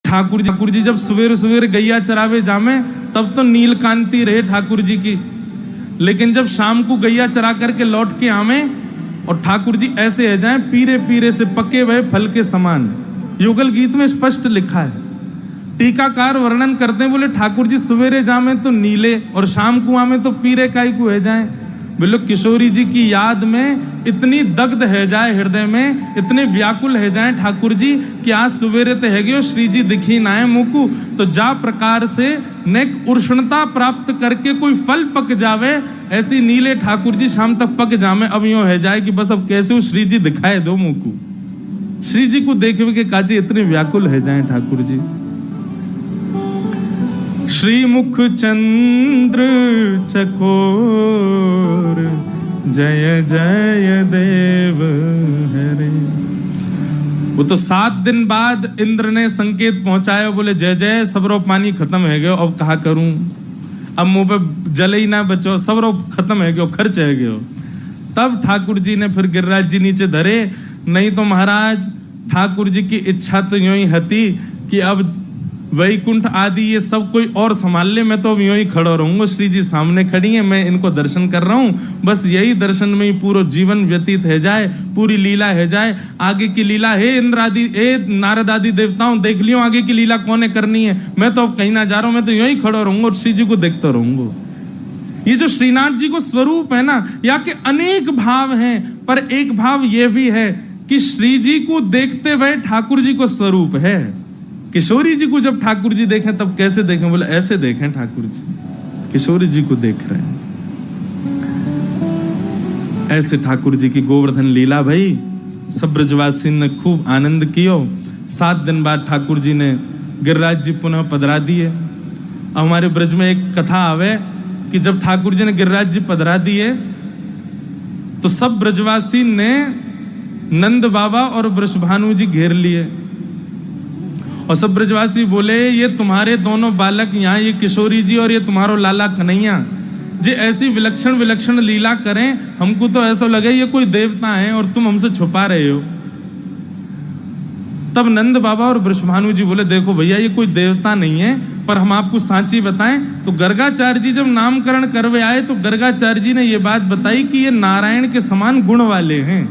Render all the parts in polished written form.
ठाकुर जी जब सवेरे सवेरे गैया चरावे जामे तब तो नीलकांति रहे ठाकुर जी की, लेकिन जब शाम को गैया चरा करके लौट के आवे और ठाकुर जी ऐसे है जाए पीरे पीरे से पके हुए फल के समान। युगल गीत में स्पष्ट लिखा है। टीकाकार वर्णन करते हैं, बोले ठाकुर जी सवेरे जामे तो नीले और शाम को आमे तो पीरे काई को है जाए। बोलो किशोरी जी की याद में इतनी दग्ध है जाए हृदय में, इतने व्याकुल है जाए ठाकुर जी कि आज सवेरे ते है गयो श्री जी दिखी नाए मुकु। तो जा प्रकार से नेक उष्णता प्राप्त करके कोई फल पक जावे, ऐसी नीले ठाकुर जी शाम तक पक जामे। अब यूं है जाए कि बस अब कैसे वो श्री जी दिखाए दो मुकु। श्री जी को देखे के काजी इतने व्याकुल है जाए ठाकुर जी। श्री मुख चंद्र चकोर जय जय देव हरे। वो तो 7 दिन बाद इंद्र ने संकेत पहुंचाया, बोले जय जय सबरो पानी खत्म है गयो, अब कहा करूं, अब मुंह पे जल ही ना बचो, सबरो खत्म है गयो, खर्च है गयो। तब ठाकुर जी ने फिर गिरिराज जी नीचे धरे। नहीं तो महाराज ठाकुर जी की इच्छा तो यूं ही हती कि अब वैकुंठ आदि ये सब कोई और संभाल ले, मैं तो अब यूं ही खड़ा रहूंगा। श्री जी सामने खड़ी है, मैं इनको दर्शन कर रहा हूं, बस यही दर्शन में ही पूरा जीवन व्यतीत है जाए, पूरी लीला है जाए। आगे की लीला हे इंद्र आदि, हे नारद आदि देवताओं, देख लियो आगे की लीला कौन करनी है। मैं तो अब कहीं ना जा रहा हूं, मैं तो यूं ही खड़ा रहूंगा और श्री जी को देखता रहूंगा। ये जो श्रीनाथ जी को स्वरूप है ना, या के अनेक भाव हैं, पर एक भाव ये भी है कि श्री जी को देखते हुए ठाकुर जी को स्वरूप है। किशोरी जी को जब ठाकुर जी देखें तब कैसे देखें, बोले ऐसे देखें ठाकुर जी, किशोरी जी को देख रहे हैं ऐसे। ठाकुर जी की गोवर्धन लीला भाई सब ब्रजवासी ने खूब आनंद कियो। 7 दिन बाद ठाकुर जी ने गिरिराज जी पुनः पधरा दिए। हमारे ब्रज में एक कथा आवे कि जब ठाकुर जी ने गिरिराज जी पधरा दिए तो सब ब्रजवासी ने नंद बाबा और वृषभानु जी घेर लिए और सब ब्रजवासी बोले ये तुम्हारे दोनों बालक यहाँ, ये किशोरी जी और ये तुम्हारो लाला कन्हैया जे ऐसी विलक्षण विलक्षण लीला करें, हमको तो ऐसा लगे ये कोई देवता है और तुम हमसे छुपा रहे हो। तब नंद बाबा और वृषभानु जी बोले देखो भैया ये कोई देवता नहीं है, पर हम आपको सांची बताएं। तो गर्गाचार्य जी जब नामकरण करवे आए तो गर्गाचार्य जी ने ये बात बताई कि ये नारायण के समान गुण वाले हैं।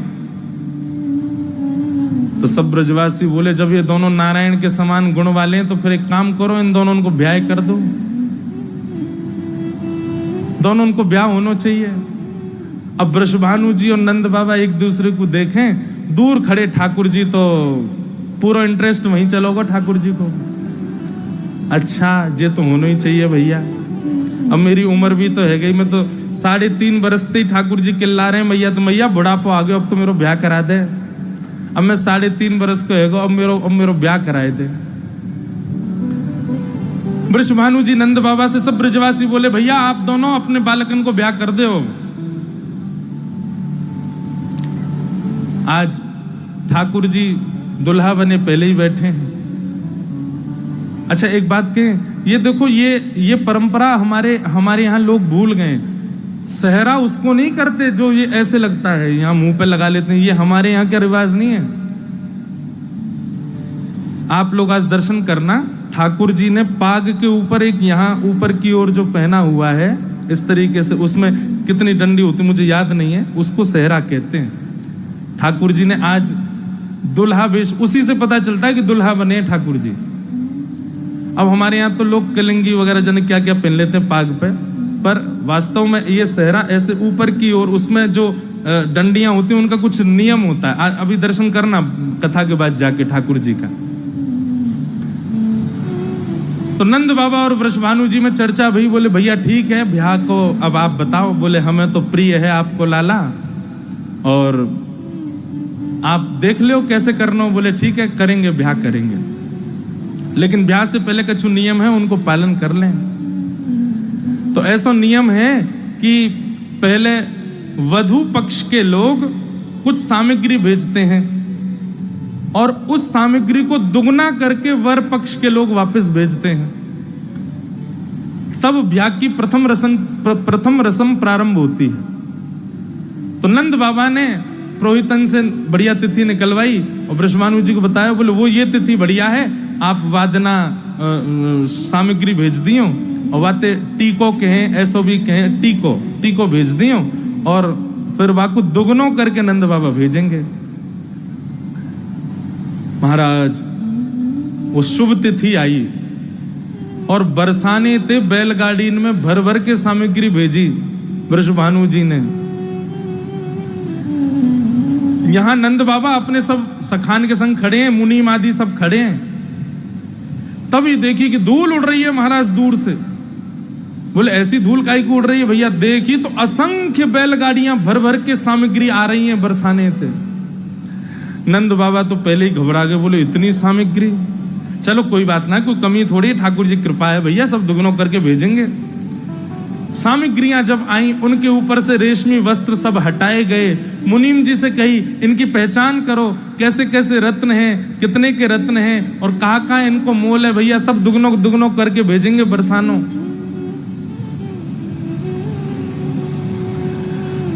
तो सब ब्रजवासी बोले जब ये दोनों नारायण के समान गुण वाले हैं तो फिर एक काम करो, इन दोनों को ब्याह कर दो, दोनों उनको ब्याह होना चाहिए। अब वृषभानु जी और नंद बाबा एक दूसरे को देखें, दूर खड़े ठाकुर जी तो पूरा इंटरेस्ट वहीं चलोगा ठाकुर जी को। अच्छा ये तो होना ही चाहिए भैया, अब मेरी उम्र भी तो है गई, मैं तो 3.5 बरस से ही ठाकुर जी चिल्ला रहे हैं मैया तो मैया बुढ़ापा आ गया, अब तो मेरा ब्याह करा दे। अब मैं 3.5 बरस को है, अब मेरो ब्याह कराए दे। वृषभानु जी नंद बाबा से सब ब्रजवासी बोले भैया आप दोनों अपने बालकन को ब्याह कर दो। आज ठाकुर जी दुल्हा बने पहले ही बैठे हैं। अच्छा एक बात कहें, ये देखो ये परंपरा हमारे यहाँ लोग भूल गए। सहरा उसको नहीं करते जो ये ऐसे लगता है, यहाँ मुंह पे लगा लेते हैं, ये हमारे यहाँ का रिवाज नहीं है। आप लोग आज दर्शन करना, ठाकुर जी ने पाग के ऊपर एक यहाँ ऊपर की ओर जो पहना हुआ है इस तरीके से, उसमें कितनी डंडी होती मुझे याद नहीं है, उसको सहरा कहते हैं। ठाकुर जी ने आज दुल्हा वेश, उसी से पता चलता है कि दुल्हा बने ठाकुर जी। अब हमारे यहाँ तो लोग कलिंगी वगैरह जाने क्या क्या पहन लेते हैं पाग पे, पर वास्तव में ये सहरा ऐसे ऊपर की ओर, उसमें जो डंडियां होती हैं उनका कुछ नियम होता है। अभी दर्शन करना कथा के बाद जाके ठाकुर जी का। तो नंद बाबा और वृषभानु जी में चर्चा भई, बोले भैया ठीक है ब्याह को अब आप बताओ। बोले हमें तो प्रिय है आपको लाला और आप देख लो कैसे करना हो। बोले ठीक है करेंगे, ब्याह करेंगे, लेकिन ब्याह से पहले कुछ नियम है उनको पालन कर लें। तो ऐसा नियम है कि पहले वधू पक्ष के लोग कुछ सामग्री भेजते हैं और उस सामग्री को दुगना करके वर पक्ष के लोग वापस भेजते हैं, तब ब्याह की प्रथम रस्म प्रारंभ होती है। तो नंद बाबा ने पुरोहितन से बढ़िया तिथि निकलवाई और वृषभानु जी को बताया, बोले वो ये तिथि बढ़िया है, आप वादना सामग्री भेज दियो और वाते टीको कहें, ऐसो भी कहें, टीको भेज दियो और फिर वाकु दुगनो करके नंद बाबा भेजेंगे। महाराज वो शुभ तिथि आई और बरसाने ते बैलगाड़ी में भर भर के सामग्री भेजी वृषभानु जी ने। यहां नंद बाबा अपने सब सखान के संग खड़े हैं, मुनि आदि सब खड़े हैं। तभी देखी कि धूल उड़ रही है महाराज दूर से। बोले ऐसी धूल काहे को उड़ रही है भैया? देखी तो असंख्य बैलगाड़ियां भर भर के सामग्री आ रही हैं बरसाने थे। नंद बाबा तो पहले ही घबरा गए, बोले इतनी सामग्री, चलो कोई बात ना, कोई कमी थोड़ी, ठाकुर जी कृपा है भैया, सब दुगनों करके भेजेंगे। सामग्रियां जब आई, उनके ऊपर से रेशमी वस्त्र सब हटाए गए। मुनीम जी से कही इनकी पहचान करो, कैसे कैसे रत्न हैं, कितने के रत्न हैं और कहाँ इनको मोल है भैया, सब दुगनों दुगनों करके भेजेंगे बरसानों।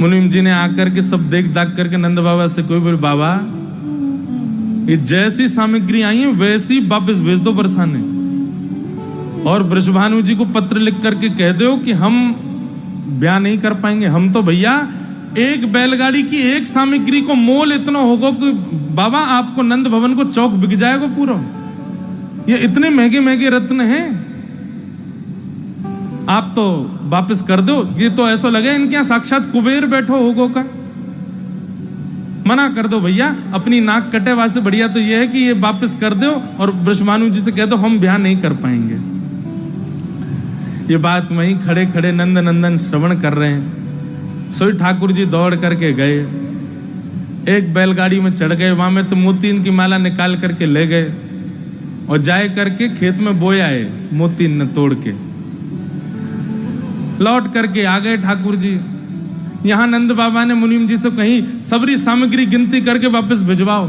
मुनीम जी ने आकर के सब देख दाख करके नंद बाबा से कोई बोले, बाबा ये जैसी सामग्री आई है वैसी वापस भेज दो बरसाने, और वृषभानु जी को पत्र लिख करके कह दो कि हम ब्याह नहीं कर पाएंगे। हम तो भैया एक बैलगाड़ी की एक सामग्री को मोल इतना होगा कि बाबा आपको नंद भवन को चौक बिक जाएगा पूरा। ये इतने महंगे महंगे रत्न हैं, आप तो वापस कर दो। ये तो ऐसा लगे इनके यहाँ साक्षात कुबेर बैठो होगो का। मना कर दो भैया, अपनी नाक कटे वासे बढ़िया तो ये है कि ये वापस कर दो और वृषभानु जी से कह दो हम ब्याह नहीं कर पाएंगे। ये बात वहीं खड़े खड़े नंद नंदन श्रवण कर रहे हैं। सोई ठाकुर जी दौड़ करके गए, एक बैलगाड़ी में चढ़ गए, वहां में तो मोतीन की माला निकाल करके ले गए और जाए करके खेत में बोए आए, मोतीन ने तोड़ के लौट करके आ गए ठाकुर जी। यहां नंद बाबा ने मुनीम जी से कहीं सबरी सामग्री गिनती करके वापस भिजवाओ,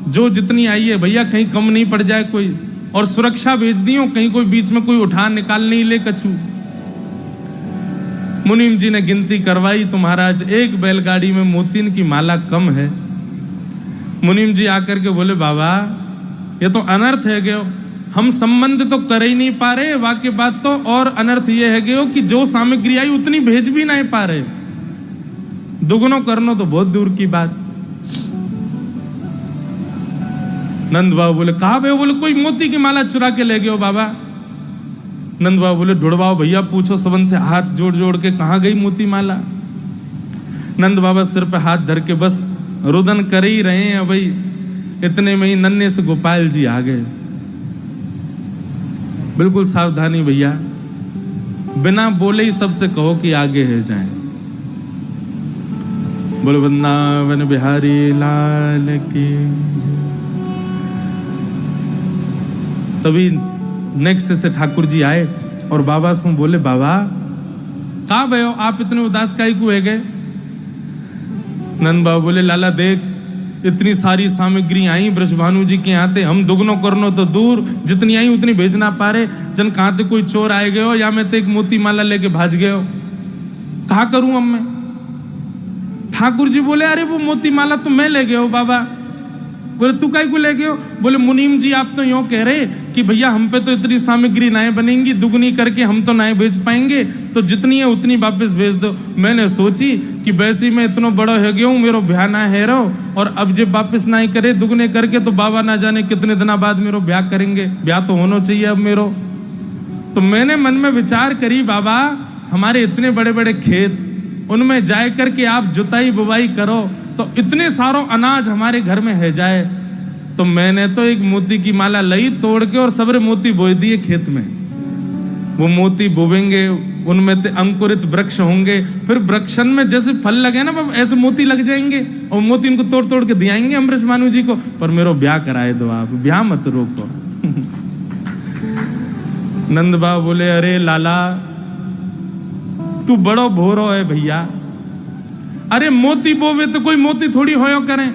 जो जितनी आई है भैया, कहीं कम नहीं पड़ जाए कोई, और सुरक्षा भेज दियो, कहीं कोई बीच में कोई उठा निकाल नहीं ले कछु। मुनीम जी ने गिनती करवाई तो महाराज एक बैलगाड़ी में मोतीन की माला कम है। मुनीम जी आकर के बोले, बाबा ये तो अनर्थ है गयो, हम संबंध तो कर ही नहीं पा रहे, वाकई बात तो और अनर्थ ये है गयो कि जो सामग्री आई उतनी भेज भी नहीं पा रहे, दुगुनो करनो तो बहुत दूर की बात। नंद बाबा बोले, कहा भैया? बोले कोई मोती की माला चुरा के ले गए हो बाबा। नंद बाबा बोले, ढूंढवाओ भैया, पूछो सबन से, हाथ जोड़ जोड़ के कहां गई मोती माला। नंद बाबा सिर पे हाथ धर के बस रुदन कर ही रहे हैं भाई, इतने में ही नन्हे से गोपाल जी आ गए। बिल्कुल सावधानी भैया, बिना बोले ही सबसे कहो कि आगे है जाए। बोलो वृंदावन बिहारी लाल की। तभी नेक्स्ट से ठाकुर जी आए और बाबा से बोले, बाबा कहा भयो, आप इतने उदास काहे को है गए? नंद बाबा बोले, लाला देख, इतनी सारी सामग्री आई वृषभानु जी के यहाँ थे, हम दुगनो करनो तो दूर, जितनी आई उतनी भेजना पा रहे। जन कहाँ थे कोई चोर आए गए हो या मैं तो एक मोती माला लेके भाज गए हो, कहा करूं अब मैं? ठाकुर जी बोले, अरे वो मोती माला तो मैं ले गए हो बाबा। बोले तू काहे को ले गए हो? बोले मुनीम जी आप तो यूं कह रहे कि भैया हम पे तो इतनी सामग्री नाए बनेंगी, दुगनी करके हम तो नाए भेज पाएंगे, तो जितनी है उतनी वापस भेज दो। मैंने सोची कि वैसे मैं इतना बड़ा हो गया हूँ, मेरा ब्याह ना है रहो, और अब जब वापस ना करे दुगने करके तो बाबा ना जाने कितने दिना बाद मेरा ब्याह करेंगे, ब्याह तो होना चाहिए अब मेरो। तो मैंने मन में विचार करी, बाबा हमारे इतने बड़े बड़े खेत, उनमें जाए करके आप जुताई बुवाई करो तो इतने सारो अनाज हमारे घर में है जाए। तो मैंने तो एक मोती की माला लई तोड़ के और सबरे मोती बोए दिए खेत में। वो मोती बोवेंगे, उनमें अंकुरित वृक्ष होंगे, फिर वृक्षन में जैसे फल लगे ना ऐसे मोती लग जाएंगे, और मोती इनको तोड़ तोड़ के दियाएंगे हम वृषभानु जी को। पर मेरो ब्याह कराए दो आप, ब्याह मत रोको। नंद बाबा बोले, अरे लाला तू बड़ो भोरो है भैया, अरे मोती बोवे तो कोई मोती थोड़ी होयो करें।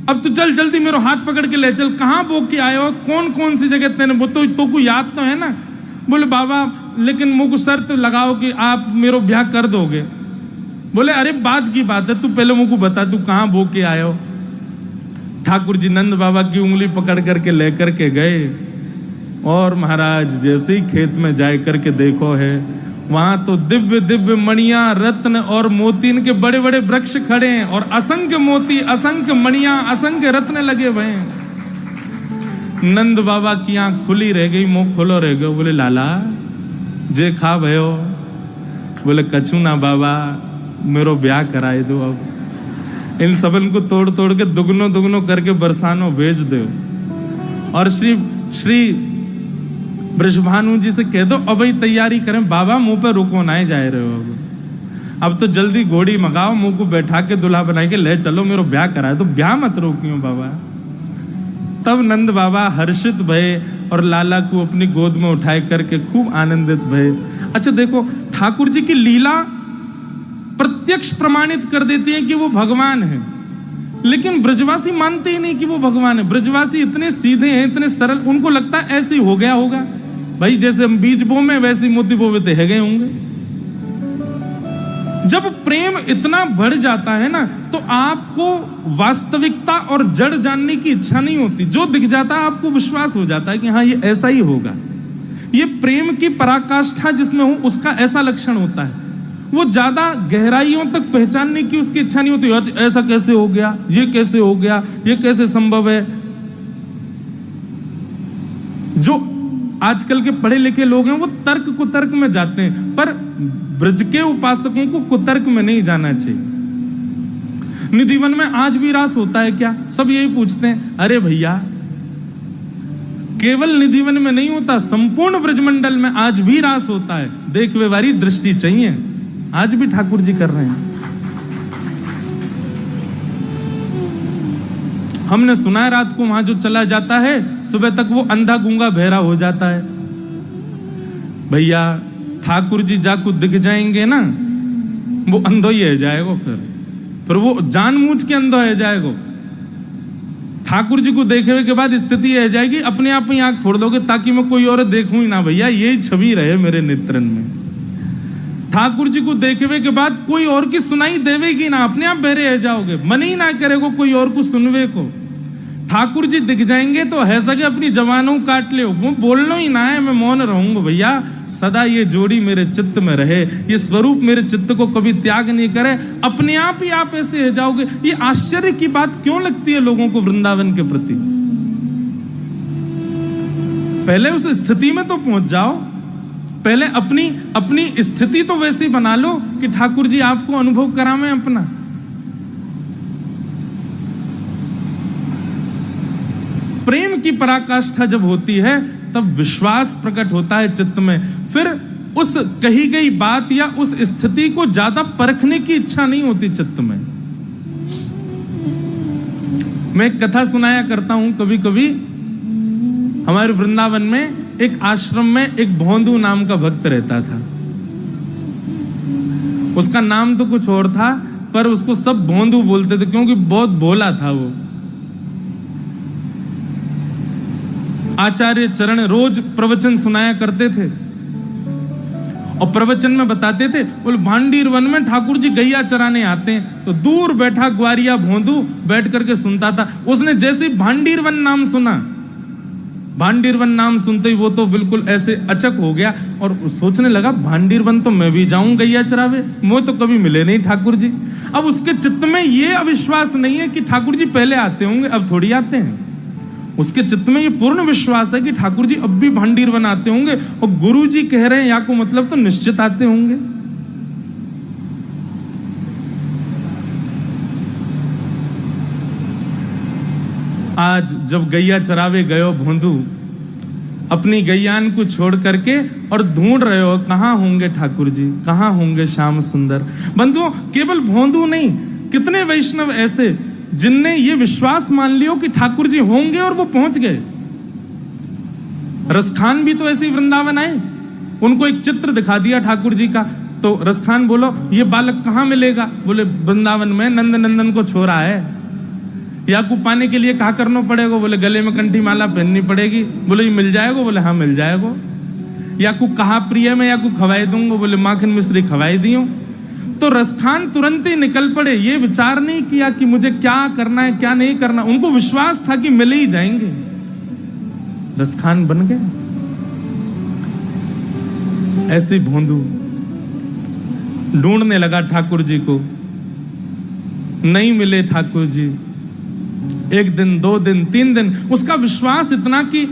अब तू चल जल्दी मेरो हाथ पकड़ के ले चल, कहाँ बो के आए हो, कौन कौन सी जगह तेने बो, तो को याद तो है ना? बोले बाबा लेकिन मुझको शर्त लगाओ कि आप मेरो ब्याह कर दोगे। बोले अरे बाद की बात है, तू पहले मुझको बता तू कहाँ बो के आयो। ठाकुर जी नंद बाबा की उंगली पकड़ करके लेकर के गए और महाराज जैसे ही खेत में जाए करके देखो है, वहां तो दिव्य दिव्य मणियां, रत्न और मोतीन के बड़े बड़े वृक्ष खड़े हैं और असंख्य मोती, असंख्य मणियां, असंख्य रत्न लगे हुए हैं। नंद बाबा की आंख खुली रह गई, मुंह खोलो रह गयो। बोले लाला जे खा भयो। बोले कछु ना बाबा, मेरो ब्याह कराए दो, अब इन सबन को तोड़ तोड़ के दुगनो दुगनो करके बरसानो भेज दो। और श्री ब्रजभानु जी से कह दो अब ही तैयारी करें, बाबा मुंह पे रुको ना जाए रहे हो, अब तो जल्दी घोड़ी मंगाओ, मुंह को बैठा के दुल्हा बना के ले चलो, मेरो ब्याह कराए तो ब्याह मत रोकियो बाबा। तब नंद बाबा हर्षित भये और लाला को अपनी गोद में उठाए करके खूब आनंदित भये। अच्छा देखो, ठाकुर जी की लीला प्रत्यक्ष प्रमाणित कर देती है कि वो भगवान है, लेकिन ब्रजवासी मानते ही नहीं कि वो भगवान है। ब्रजवासी इतने सीधे हैं, इतने सरल, उनको लगता है ऐसे ही हो गया होगा भाई, जैसे हम बीज बो में वैसे मोती बोवे तो है गए होंगे। जब प्रेम इतना बढ़ जाता है ना, तो आपको वास्तविकता और जड़ जानने की इच्छा नहीं होती। जो दिख जाता है आपको विश्वास हो जाता है कि हाँ ये ऐसा ही होगा। ये प्रेम की पराकाष्ठा जिसमें हो उसका ऐसा लक्षण होता है। वो ज्यादा गहराइयों तक पहचानने की उसकी इच्छा नहीं होती, ऐसा कैसे हो गया, ये कैसे हो गया, ये कैसे संभव है। जो आजकल के पढ़े लिखे लोग हैं वो तर्क कुतर्क में जाते हैं, पर ब्रज के उपासकों को कुतर्क में नहीं जाना चाहिए। निधिवन में आज भी रास होता है क्या, सब यही पूछते हैं। अरे भैया, केवल निधिवन में नहीं होता, संपूर्ण ब्रजमंडल में आज भी रास होता है। देखने वाली दृष्टि चाहिए, आज भी ठाकुर जी कर रहे हैं। हमने सुना है रात को वहां जो चला जाता है सुबह तक वो अंधा गूंगा बहरा हो जाता है। भैया ठाकुर जी जाको दिख जाएंगे ना, वो अंधो ही है जाएगा, फिर वो जानबूझ के अंधो है जाएगा। ठाकुर जी को देखने के बाद स्थिति है जाएगी, अपने आप ही आंख फोड़ दोगे ताकि मैं कोई और देखूं ही ना। भैया यही छवि रहे मेरे नेत्रन में। ठाकुर जी को देखने के बाद कोई और की सुनाई देवेगी ना, अपने आप बहरे रह जाओगे, मन ही ना करेगा कोई और को सुनवे को। ठाकुर जी दिख जाएंगे तो है सके अपनी जवानों काट ले, वो बोलना ही ना है, मैं मौन रहूंगा। भैया सदा ये जोड़ी मेरे चित्त में रहे, ये स्वरूप मेरे चित्त को कभी त्याग नहीं करे, अपने आप ही आप ऐसे रह जाओगे। ये आश्चर्य की बात क्यों लगती है लोगों को वृंदावन के प्रति? पहले उस स्थिति में तो पहुंच जाओ, पहले अपनी स्थिति तो वैसी बना लो कि ठाकुर जी आपको अनुभव करावें अपना। प्रेम की पराकाष्ठा जब होती है तब विश्वास प्रकट होता है चित्त में, फिर उस कही गई बात या उस स्थिति को ज्यादा परखने की इच्छा नहीं होती चित्त में। मैं एक कथा सुनाया करता हूं कभी कभी। हमारे वृंदावन में एक आश्रम में एक भोंदू नाम का भक्त रहता था। उसका नाम तो कुछ और था, पर उसको सब भोंदू बोलते थे क्योंकि बहुत भोला था वो। आचार्य चरण रोज प्रवचन सुनाया करते थे और प्रवचन में बताते थे, बोले भांडीर वन में ठाकुर जी गैया चराने आते हैं। तो दूर बैठा ग्वारिया भोंदू बैठ करके सुनता था। उसने जैसे भांडीर वन नाम सुना, भांडीर वन नाम सुनते ही वो तो बिल्कुल ऐसे अचक हो गया और सोचने लगा भांडीर वन तो मैं भी जाऊं गैया चरावे, मुझे तो कभी मिले नहीं ठाकुर जी। अब उसके चित्त में ये अविश्वास नहीं है कि ठाकुर जी पहले आते होंगे, अब थोड़ी आते हैं। उसके चित्त में ये पूर्ण विश्वास है कि ठाकुर जी अब भी भांडीर वन आते होंगे और गुरु जी कह रहे हैं या को मतलब तो निश्चित आते होंगे। आज जब गैया चरावे गयो भोंदू, अपनी गैयान को छोड़ करके और ढूंढ रहे हो कहां होंगे ठाकुर जी, कहां होंगे श्याम सुंदर। बंधुओं, केवल भोंदू नहीं, कितने वैष्णव ऐसे जिनने ये विश्वास मान लियो कि ठाकुर जी होंगे और वो पहुंच गए। रसखान भी तो ऐसे ही वृंदावन आए, उनको एक चित्र दिखा दिया ठाकुर जी का, तो रसखान बोलो ये बालक कहां मिलेगा? बोले वृंदावन में नंद नंदन को छोड़ा है। या को पाने के लिए कहा करना पड़ेगा? बोले गले में कंठी माला पहननी पड़ेगी। बोले ये मिल जाएगा? बोले हाँ मिल जाएगा। या को कहा प्रिय में या को खवाई दूंगा? बोले माखन मिश्री खवाई दियो। तो रसखान तुरंत ही निकल पड़े, ये विचार नहीं किया कि मुझे क्या करना है क्या नहीं करना, उनको विश्वास था कि मिल ही जाएंगे, रसखान बन गए। ऐसे भोंदू ढूंढने लगा ठाकुर जी को, नहीं मिले ठाकुर जी। 1 दिन 2 दिन 3 दिन, उसका विश्वास इतना कि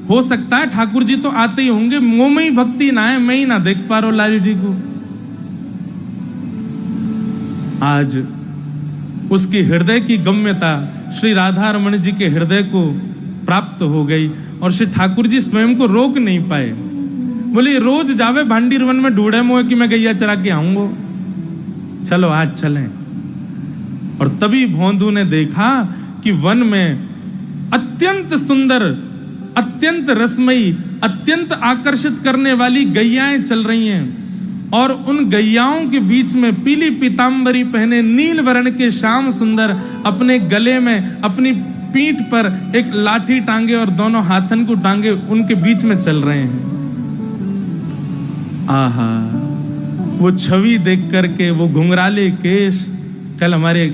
हो सकता है ठाकुर जी तो आते ही होंगे, मुंह में ही भक्ति ना है, मैं ही ना देख पा रहा हूं लाल जी को। आज उसकी हृदय की गम्यता श्री राधा रमण जी के हृदय को प्राप्त हो गई और श्री ठाकुर जी स्वयं को रोक नहीं पाए। बोले रोज जावे भांडीर वन में ढूंढे मोह कि मैं गैया चरा के आऊंगा, चलो आज चलें। और तभी भोंदू ने देखा कि वन में अत्यंत सुंदर, अत्यंत रसमयी, अत्यंत आकर्षित करने वाली गैयाएं चल रही हैं और उन गैयाओं के बीच में पीली पीतांबरी पहने नील वर्ण के श्याम सुंदर अपने गले में अपनी पीठ पर एक लाठी टांगे और दोनों हाथन को टांगे उनके बीच में चल रहे हैं। आहा, वो छवि देख करके, वो घुंघराले केश, कल हमारे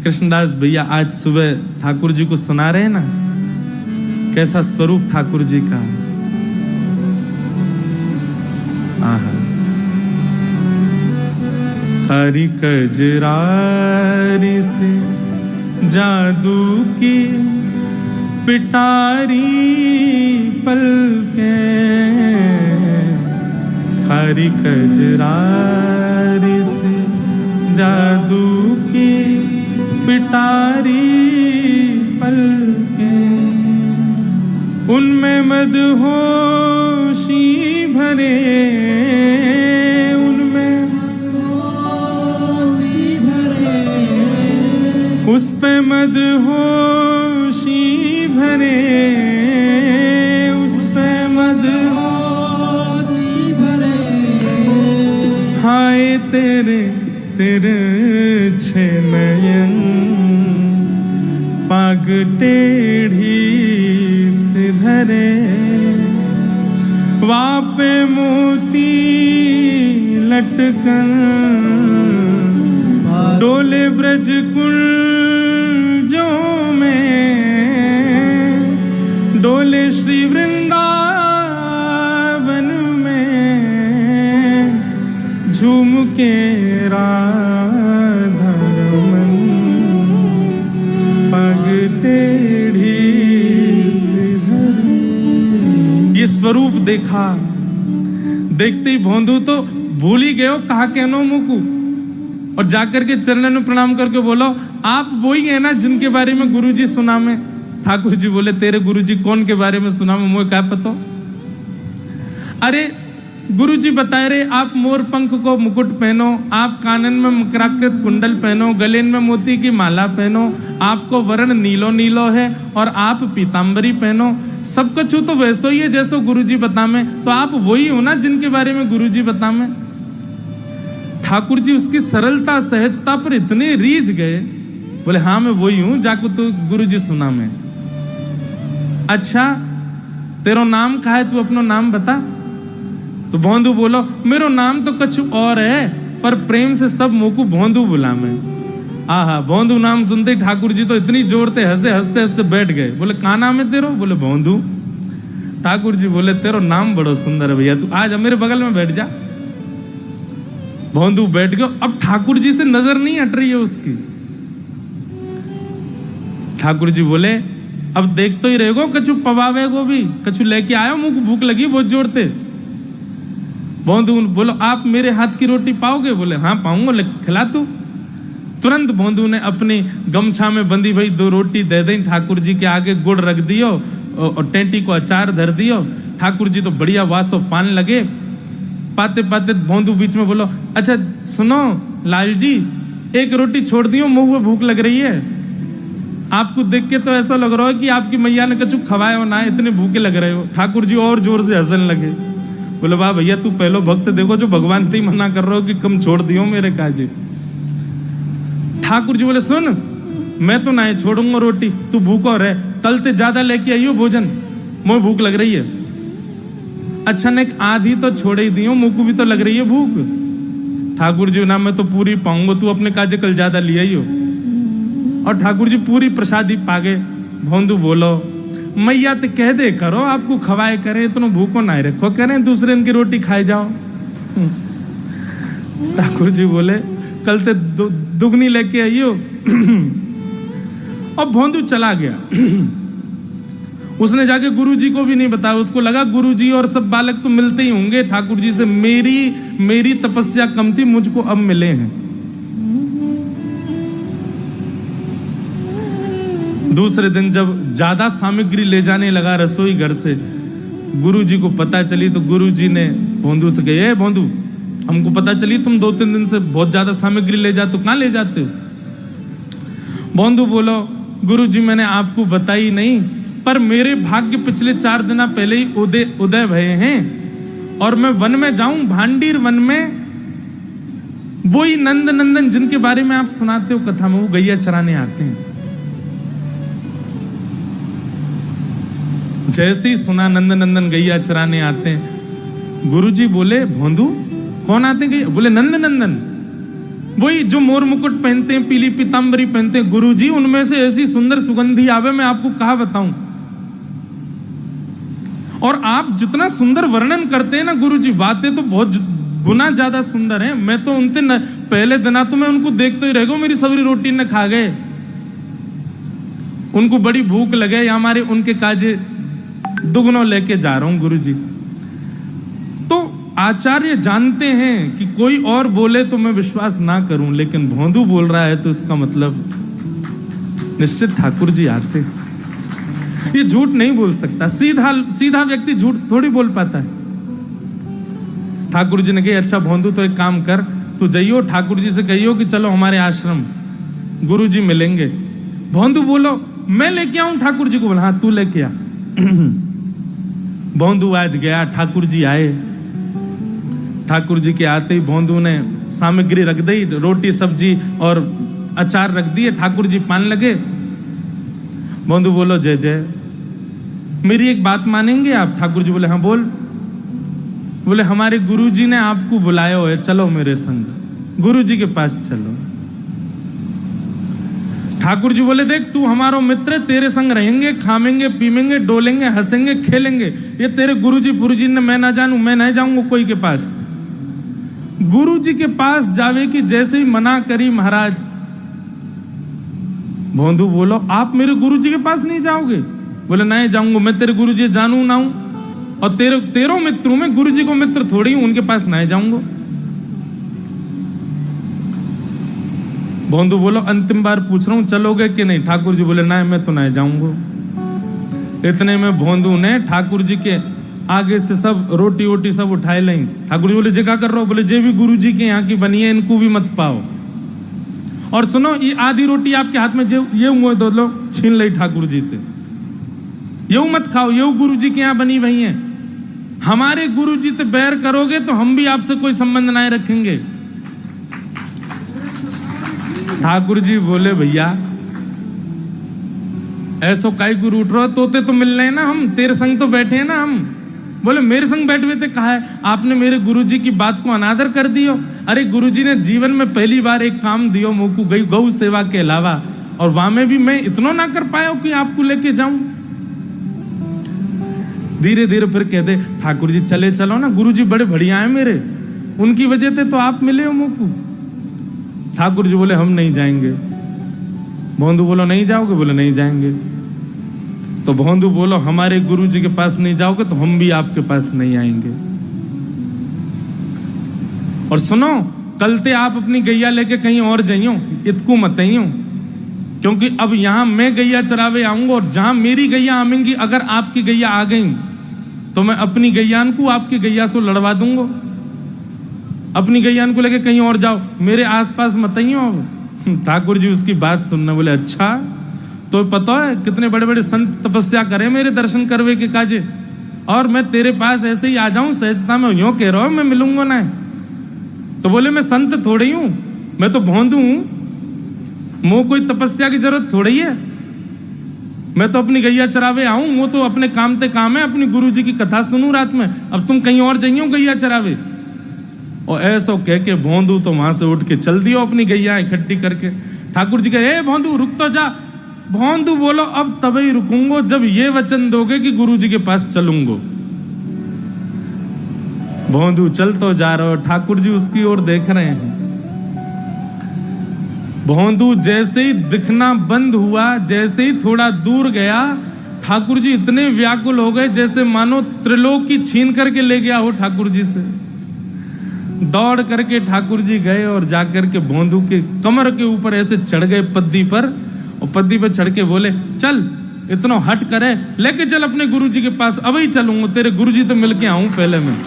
कृष्णदास भैया आज सुबह ठाकुर जी को सुना रहे हैं ना, कैसा स्वरूप ठाकुर जी का। आहा, हरि कजरारी से जादू की पिटारी पलके, हरि कजरारी से जादू की पिटारी पलके, उनमें मदहोशी भरे, उनमें मदहोशी भरे, उस पे मदहोशी भरे, उस पे मदहोशी भरे, हाय तेरे तेरे छे नयन पाग टेढ़ी से धरे, वापे मोती लटकन, डोले ब्रज कुंजों में, डोले श्री वृंदावन में, झूम के राधा रमन पग टेढ़ी से धरे। ये स्वरूप देखा, देखते ही भोंदू तो भूल ही गए कहा कहनो मुकू, और जाकर के चरणों में प्रणाम करके बोलो आप वही है ना जिनके बारे में गुरुजी सुना में। ठाकुर जी बोले तेरे गुरुजी कौन के बारे में सुना में, मुझे क्या पता। अरे गुरुजी बताए रहे आप मोर पंख को मुकुट पहनो, आप कानन में मकराकृत कुंडल पहनो, गले में मोती की माला पहनो, आपको वर्ण नीलो नीलो है और आप पीतांबरी पहनो, सब कुछ तो वैसो ही है जैसो गुरुजी बता में, तो आप वही हो ना जिनके बारे में गुरुजी बता में। ठाकुर जी उसकी सरलता सहजता पर इतने रीझ गए, बोले हाँ मैं वही हूं जाको तो गुरुजी सुना में। अच्छा तेरो नाम का है, तू अपनो नाम बता। तो भोंदू बोलो मेरो नाम तो कुछ और है, पर प्रेम से सब मोकू भोंदू बुला में। आहा, भोंदू नाम सुनते ही ठाकुर जी तो इतनी जोर से हंसते हंसते बैठ गए। बोले का नाम है तेरो? बोले भोंदू। ठाकुर जी बोले तेरो नाम बड़ो सुंदर है भैया, तू आज मेरे बगल में बैठ जा। भोंदू बैठ गया। अब ठाकुर जी से नजर नहीं हट रही है उसकी। ठाकुर जी बोले अब देख तो ही रहेगो, कछु पवावेगो भी, कछु लेके आयो, मुझको भूख लगी बहुत जोर से। भोंदू बोलो आप मेरे हाथ की रोटी पाओगे? बोले हाँ पाऊंगा, खिला तू। तुरंत भोंदू ने अपनी गमछा में बंधी भाई 2 रोटी दे दी ठाकुर जी के आगे, गुड़ रख दियो और टेंटी को अचार धर दियो। ठाकुर जी तो बढ़िया वासो पान लगे। पाते पाते भोंदू बीच में बोलो अच्छा सुनो लाल जी, एक रोटी छोड़ दियो, मुंह में भूख लग रही है। आपको देख के तो ऐसा लग रहा है कि आपकी मैया ने कछु खवाया हो ना, इतने भूखे लग रहे हो। ठाकुर जी और जोर से हंसने लगे। बोले वाह भैया तू पहलो भक्त देखो जो भगवान te मना कर रहा हो कि कम छोड़ दियो मेरे काजे। ठाकुर जी बोले सुन मैं तो ना छोड़ूंगा रोटी, तू भूखो रहे, कल ते ज्यादा लेके आइयो भोजन, मुझे भूख लग रही है। अच्छा ने आधी तो छोड़ ही दियो, मुझको भी तो लग रही है भूख। ठाकुर जी ना मैं तो पूरी पाऊंगा, तू अपने काजे कल ज्यादा लिया ही हो। और ठाकुर जी पूरी प्रसादी पागे। भोंदू बोलो मैया तो कह दे करो आपको खवाए करें, इतना भूखो ना रखो, करें दूसरे इनकी रोटी खाए जाओ। ठाकुर जी बोले कल ते दुगनी लेके आइयो। और भोंदू चला गया। उसने जाके गुरुजी को भी नहीं बताया, उसको लगा गुरुजी और सब बालक तो मिलते ही होंगे ठाकुर जी से, मेरी तपस्या कम थी, मुझको अब मिले हैं। दूसरे दिन जब ज्यादा सामग्री ले जाने लगा रसोई घर से, गुरुजी को पता चली तो गुरुजी ने भोंदू से कहा, भोंदू हमको पता चली तुम 2-3 दिन से बहुत ज्यादा सामग्री ले जाते हो, कहां ले जाते हो? भोंदू बोलो गुरुजी मैंने आपको बताई नहीं, पर मेरे भाग्य पिछले 4 दिन पहले ही उदय भये हैं, और मैं वन में जाऊं, भांडीर वन में वही नंद नंदन जिनके बारे में आप सुनाते हो कथा में, वो गैया चराने आते हैं। जैसे ही सुना नंद नंदन गैया चराने आते हैं, गुरुजी बोले भोंदू कौन आते हैं? बोले नंद नंदन, वही जो मोर मुकुट पहनते हैं, पीली पीतांबरी पहनते हैं। गुरुजी उनमें से ऐसी सुंदर सुगंधी आवे, मैं आपको कहा बताऊं। और आप जितना सुंदर वर्णन करते हैं ना गुरुजी, बातें तो बहुत गुना ज्यादा सुंदर हैं। मैं तो उनते पहले दिना तो मैं उनको देखते ही रह गया, मेरी सबरी रोटी न खा गए। उनको बड़ी भूख लगे, या हमारे उनके काजे दुगनो लेके जा रहा हूं गुरुजी। तो आचार्य जानते हैं कि कोई और बोले तो मैं विश्वास ना करूं, लेकिन भोंदू बोल रहा है तो इसका मतलब निश्चित ठाकुर जी आते। ये झूठ नहीं बोल सकता, सीधा व्यक्ति झूठ थोड़ी बोल पाता है। ठाकुर जी ने कहा अच्छा भोंदू तो एक काम कर, तू जाइयो ठाकुर जी से कहियो कि चलो हमारे आश्रम गुरु जी मिलेंगे। भोंदू बोलो मैं लेके आऊं ठाकुर जी को? बोला हाँ तू लेके आ। भोंदू आज गया, ठाकुर जी आए। ठाकुर जी के आते ही भोंदू ने सामग्री रख दी, रोटी सब्जी और अचार रख दिए। ठाकुर जी पान लगे। भोंदू बोलो जय जय, मेरी एक बात मानेंगे आप? ठाकुर जी बोले हाँ बोल। बोले हमारे गुरुजी ने आपको बुलाया है, चलो मेरे संग, गुरुजी के पास चलो। ठाकुर जी बोले देख तू हमारा मित्र, तेरे संग रहेंगे, खामेंगे पीमेंगे, डोलेंगे, हंसेंगे, खेलेंगे। ये तेरे गुरुजी पुरुजी ने मैं ना जानू, मैं नहीं जाऊंगा कोई के पास। गुरुजी के पास जावे की जैसे ही मना करी महाराज। भोंदू बोलो आप मेरे गुरुजी के पास नहीं जाओगे? बोले नहीं जाऊंगा, मैं तेरे गुरुजी जानू ना हूं, और तेरो मित्र हूं मैं, गुरुजी को मित्र थोड़ी हूं, उनके पास नहीं जाऊंगा। भोंदू बोलो अंतिम बार पूछ रहा हूं चलोगे कि नहीं? ठाकुर जी बोले नहीं मैं तो नहीं जाऊंगा। इतने में भोंदू ने ठाकुर जी के आगे से सब रोटी वोटी सब उठाए लाई। ठाकुर जी बोले जे क्या कर रहे हो? बोले जे भी गुरु जी के यहाँ की बनी है इनको भी मत पाओ, और सुनो ये आधी रोटी आपके हाथ में जो ये मुँह दो लो, छीन ली ठाकुर जी थे, ये मत खाओ, ये गुरु जी के यहाँ बनी वही है। हमारे गुरु जी तो बैर करोगे तो हम भी आपसे कोई संबंध नहीं रखेंगे। ठाकुर जी बोले भैया ऐसो काई गुरु उठ रहा, तोते तो मिल रहे हैं ना, हम तेरे संग तो बैठे हैं ना हम। बोले मेरे संग बैठे हुए थे, कहा है आपने मेरे गुरुजी की बात को अनादर कर दियो। अरे गुरुजी ने जीवन में पहली बार एक काम दियो मोकू, गौ सेवा के अलावा, और वहां में भी मैं इतना ना कर पाया कि आपको लेके जाऊं। धीरे धीरे फिर कह दे ठाकुर जी चले चलो ना, गुरुजी बड़े बढ़िया है मेरे, उनकी वजह से तो आप मिले हो मोकू। ठाकुर जी बोले हम नहीं जाएंगे। भोंदू बोलो नहीं जाओगे? बोले नहीं जाएंगे। तो भोंदू बोलो हमारे गुरु जी के पास नहीं जाओगे तो हम भी आपके पास नहीं आएंगे। और सुनो कल ते आप अपनी गैया लेके कहीं और जाइयो, इतको मत आइयो, क्योंकि अब यहां मैं गैया चरावे आऊंगा, और जहां मेरी गैया आवेंगी अगर आपकी गैया आ गई तो मैं अपनी गैयान को आपकी गैया से लड़वा दूंगा। अपनी गैयान को लेके कहीं और जाओ, मेरे आसपास मत आइयो। ठाकुर जी उसकी बात सुनना। बोले अच्छा तो पता है कितने बड़े बड़े संत तपस्या करे मेरे दर्शन करवे के काजे, और मैं तेरे पास ऐसे ही आ जाऊं सहजता में, यूं कह रहा हूं मैं मिलूंगा ना? तो बोले मैं संत थोड़ी हूं, मैं तो भोंदू हूं, मो कोई तपस्या की जरूरत थोड़ी है, मैं तो अपनी गैया चरावे आऊं, वो तो अपने काम ते काम है, अपनी गुरु जी की कथा सुनूं रात में। अब तुम कहीं और जाइयो गैया चरावे। और ऐसा कह के भोंदू तो वहां से उठ के चल दियो अपनी गैया इकट्ठी करके। ठाकुर जी कहे, भोंदू रुक तो जा। भोंदू बोलो, अब तभी रुकूंगो जब ये वचन दोगे कि गुरु जी के पास चलूंगो। भोंदू चल तो जा रहे हो, ठाकुर जी उसकी ओर देख रहे हैं। भोंदू जैसे ही दिखना बंद हुआ, जैसे ही थोड़ा दूर गया, ठाकुर जी इतने व्याकुल हो गए जैसे मानो त्रिलोक की छीन करके ले गया हो ठाकुर जी से। दौड़ करके ठाकुर जी गए और जाकर के भोंदू के कमर के ऊपर ऐसे चढ़ गए पद्दी पर, और पद्दी पर चढ़ के बोले, चल इतना हट करे, लेके चल अपने गुरु जी के पास, अभी चलूंगा, तेरे गुरु जी तो मिलके आऊं पहले मैं।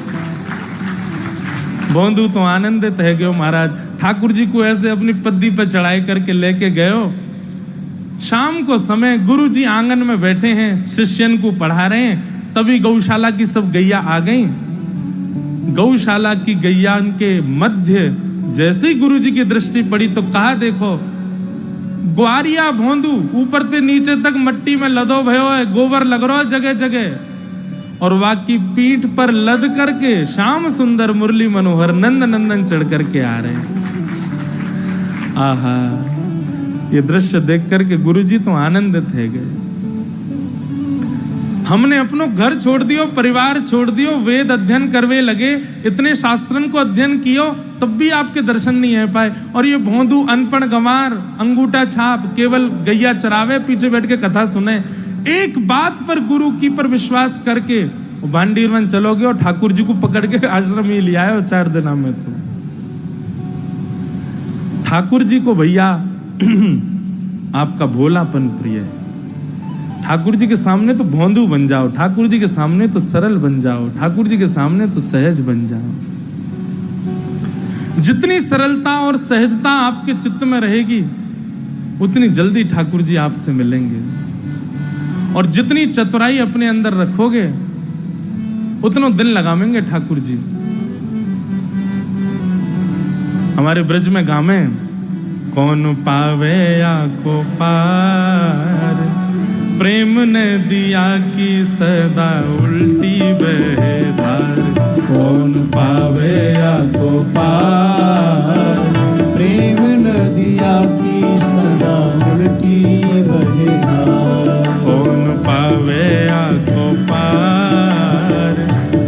भोंदू तो आनंदित है गयो, महाराज ठाकुर जी को ऐसे अपनी पद्दी पर चढ़ाई करके लेके गयो। शाम को समय गुरु जी आंगन में बैठे हैं, शिष्यन को पढ़ा रहे हैं, तभी गौशाला की सब गैया आ गई। गौशाला की गैया के मध्य जैसे ही गुरु जी की दृष्टि पड़ी तो कहा, देखो ग्वारिया भोंदू ऊपर से नीचे तक मट्टी में लदो भयो है, गोबर लग रहा है जगह जगह, और वाकी पीठ पर लद करके श्याम सुंदर मुरली मनोहर नंद नंदन चढ़ करके आ रहे हैं। आहा, ये दृश्य देख करके गुरुजी तो आनंदित है गए। हमने अपनो घर छोड़ दियो, परिवार छोड़ दियो, वेद अध्ययन करवे लगे, इतने शास्त्रन को अध्ययन कियो, तब भी आपके दर्शन नहीं है पाए। और ये भोंदू अनपढ़ गंवार, अंगूठा छाप, केवल गैया चरावे, पीछे बैठ के कथा सुने। एक बात पर गुरु की पर विश्वास करके भांडीरवन चलोगे और ठाकुर जी को पकड़ के आश्रम ही लिया है 4 दिनों में। तो ठाकुर जी को भैया आपका भोलापन प्रिय है। ठाकुर जी के सामने तो भोंदू बन जाओ, ठाकुर जी के सामने तो सरल बन जाओ, ठाकुर जी के सामने तो सहज बन जाओ। जितनी सरलता और सहजता आपके चित्त में रहेगी, उतनी जल्दी ठाकुर जी आपसे मिलेंगे। और जितनी चतुराई अपने अंदर रखोगे, उतना दिन लगावेंगे ठाकुर जी। हमारे ब्रज में गावे, कौन पावे आँखों पार, प्रेम ने दिया की सदा उल्टी बहे धार। कौन पावे आँखों पार, प्रेम ने दिया की सदा उल्टी बहे धार। कौन पावे आँखों पार,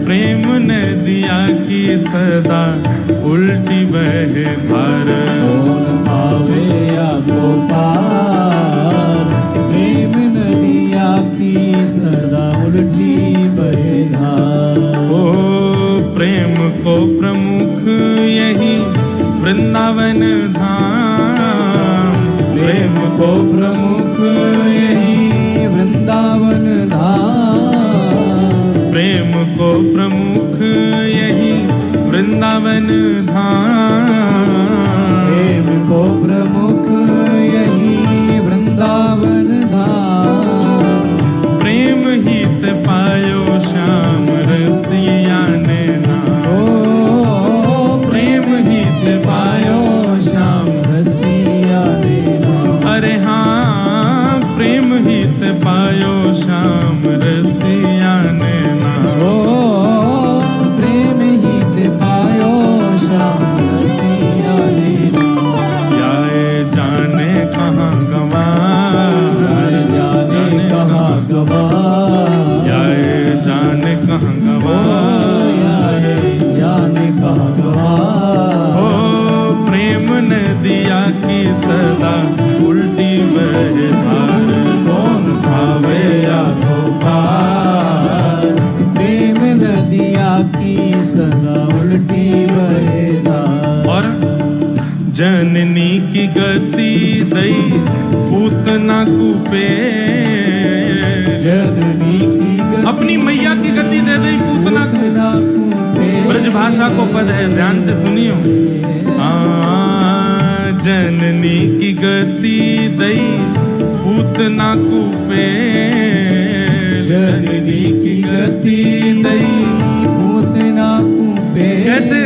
प्रेम ने दिया की सदा उल्टी बहे धार। कौन पावे आँखों पार, प्रेम ने दिया की सदा उल्टी बहे धार। ओ प्रेम को प्रमुख यही वृंदावन धाम, प्रेम को प्रमुख यही वृंदावन धाम। प्रेम को प्रमुख यही वृंदावन धाम। प्रेम को प्रमुख यही वृंदावन धाम। प्रेम हित पायो श्याम रसिया ने नाम। ओ प्रेम हित पायो श्याम रसिया ने नाम। अरे हाँ, प्रेम हित पायो श्याम रसिया ने नाम। ओ प्रेम हित पायो श्याम रसिया ने नाम। जाए जाने कहाँ गवा, जाने कहाँ गवा, जाए जाने कहाँ गवा, जाने कहाँ गवा। ओ प्रेम ने दिया की सदा उल्टी बहे धार। कौन पावे आँखों पार, प्रेम नदिया की सदा उल्टी बहे धार। और जननी की गति दई पूतना कुपे, जननी की गति अपनी मैया की गति दे दई पूतना को। पूतना कुपे। ब्रज भाषा को पद है, ध्यान से सुनियो। जननी की गति दई पूतना कुपे, जननी की गति दई पूतना कुपे। कैसे?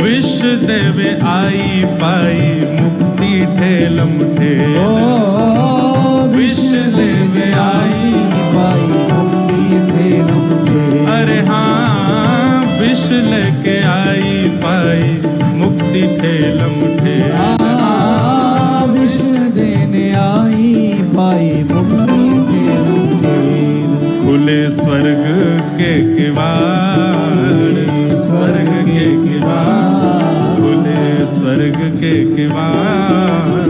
विष देवे आई पाई मुक्ति ठेलम ठे। ओ विष देवे आई पाई मुक्ति ठेलम ठे। अरे हाँ, विष लेके आई पाई ठेलम ठेलना विश्व देने आई पाई मुक्ति ठेलम ठेल। खुले स्वर्ग के किवाड़, स्वर्ग के किवाड़, खुले स्वर्ग के किवाड़,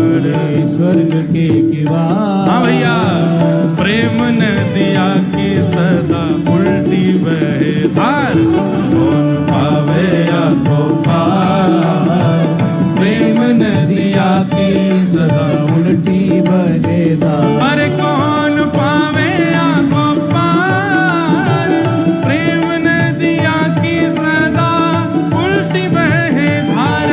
स्वर्ग के किवाड़। हाँ भैया, प्रेम नदिया की सदा उल्टी बहे धार, कौन पावे या को पार। प्रेम नदिया की सदा उल्टी बहे धार। अरे कौन पावे या को पार, प्रेम नदिया की सदा उल्टी बहे धार।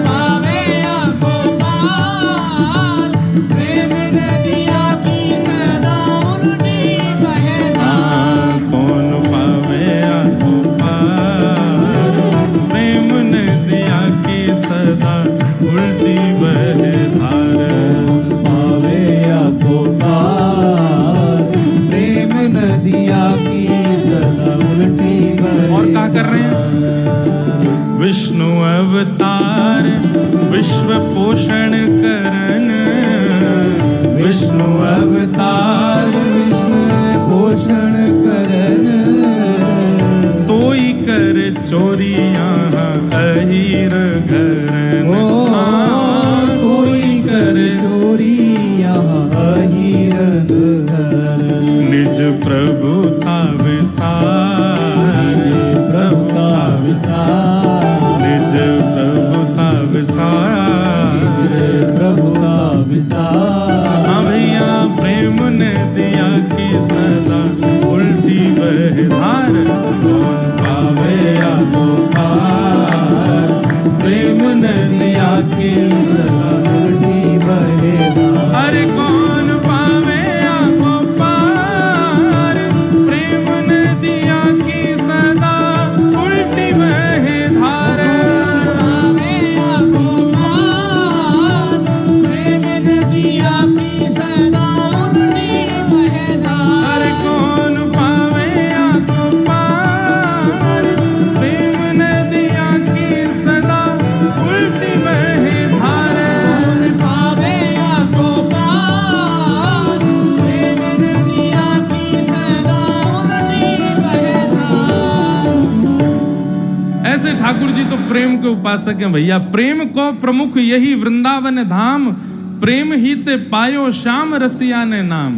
पावे या को पार, प्रेम नदिया की सदा उल्टी बहे धार। कौन पावे या को पार, प्रेम नदिया की सदा उल्टी बहे धार। पावे या को पार, प्रेम नदिया की सदा उल्टी बहे। और क्या कर रहे हैं? विष्णु अवतार विश्व पोषण करन, विष्णु अवतार विश्व पोषण करन। सोई कर चोरियां अहीर घरन। ओ सोई कर चोरी यहाँ अहिरन धरन। निज प्रभुता विसार, प्रभुता विसार, निज प्रभुता विसार। प्रभुता विसार। हाँ भैया, प्रेम नदिया की सदा उल्टी बहे धार, कौन पावे या को पार। प्रेम नदिया की सदा उल्टी बहे धार। अरे कौन पावे या को पार, प्रेम नदिया की सदा उल्टी बहे धार। पावे या को पार, प्रेम नदिया की सदा उल्टी बहे धार। अरे कौन पावे या को पार, प्रेम नदिया की सदा उल्टी बहे धार। पावे या को पार, प्रेम नदिया की सदा उल्टी बहे धार। ऐसे ठाकुर जी तो प्रेम के उपासक हैं भैया। प्रेम को प्रमुख यही वृंदावन धाम, प्रेम ही ते पायो श्याम रसिया ने नाम।